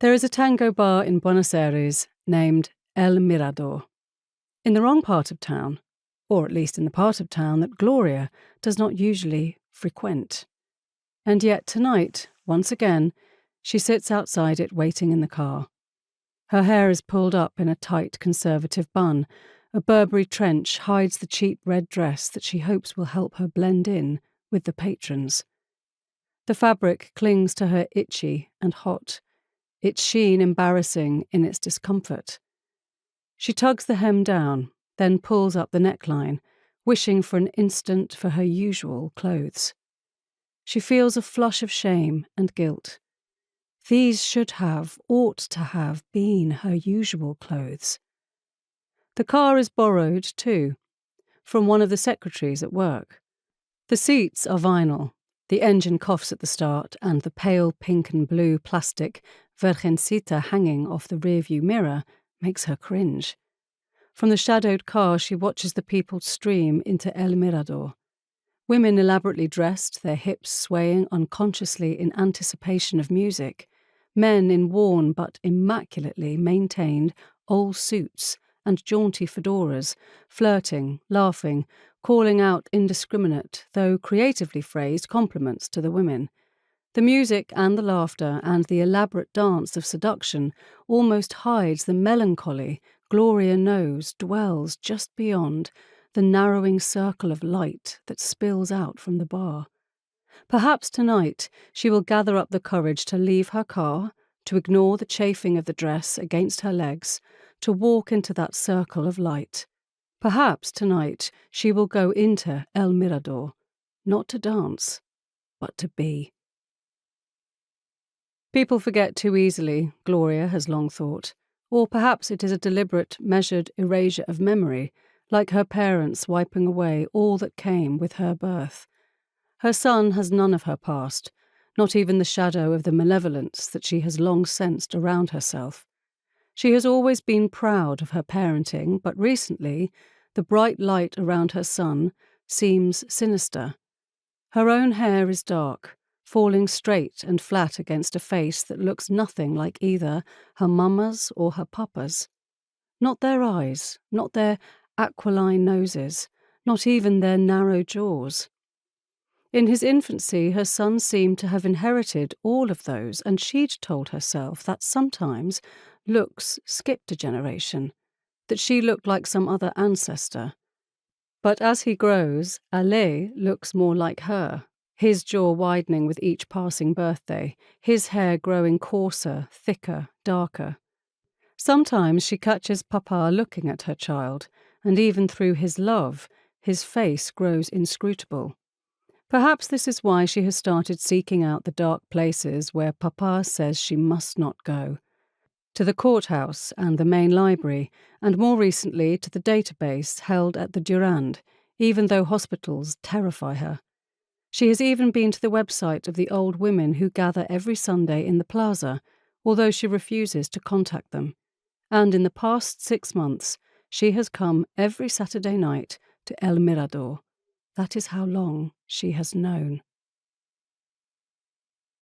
There is a tango bar in Buenos Aires named El Mirador, in the wrong part of town, or at least in the part of town that Gloria does not usually frequent. And yet tonight, once again, she sits outside it waiting in the car. Her hair is pulled up in a tight conservative bun. A Burberry trench hides the cheap red dress that she hopes will help her blend in with the patrons. The fabric clings to her itchy and hot, its sheen embarrassing in its discomfort. She tugs the hem down, then pulls up the neckline, wishing for an instant for her usual clothes. She feels a flush of shame and guilt. These ought to have been her usual clothes. The car is borrowed, too, from one of the secretaries at work. The seats are vinyl. The engine coughs at the start, and the pale pink and blue plastic Virgencita hanging off the rearview mirror makes her cringe. From the shadowed car, she watches the people stream into El Mirador. Women elaborately dressed, their hips swaying unconsciously in anticipation of music. Men in worn but immaculately maintained old suits and jaunty fedoras, flirting, laughing, calling out indiscriminate, though creatively phrased compliments to the women. The music and the laughter and the elaborate dance of seduction almost hides the melancholy Gloria knows dwells just beyond the narrowing circle of light that spills out from the bar. Perhaps tonight she will gather up the courage to leave her car, to ignore the chafing of the dress against her legs, to walk into that circle of light. Perhaps tonight she will go into El Mirador, not to dance, but to be. People forget too easily, Gloria has long thought, or perhaps it is a deliberate, measured erasure of memory, like her parents wiping away all that came with her birth. Her son has none of her past, not even the shadow of the malevolence that she has long sensed around herself. She has always been proud of her parenting, but recently, the bright light around her son seems sinister. Her own hair is dark, falling straight and flat against a face that looks nothing like either her mama's or her papa's. Not their eyes, not their aquiline noses, not even their narrow jaws. In his infancy, her son seemed to have inherited all of those, and she'd told herself that sometimes looks skipped a generation, that she looked like some other ancestor. But as he grows, Ale looks more like her, his jaw widening with each passing birthday, his hair growing coarser, thicker, darker. Sometimes she catches Papa looking at her child, and even through his love, his face grows inscrutable. Perhaps this is why she has started seeking out the dark places where Papa says she must not go. To the courthouse and the main library, and more recently to the database held at the Durand, even though hospitals terrify her. She has even been to the website of the old women who gather every Sunday in the plaza, although she refuses to contact them. And in the past 6 months, she has come every Saturday night to El Mirador. That is how long she has known.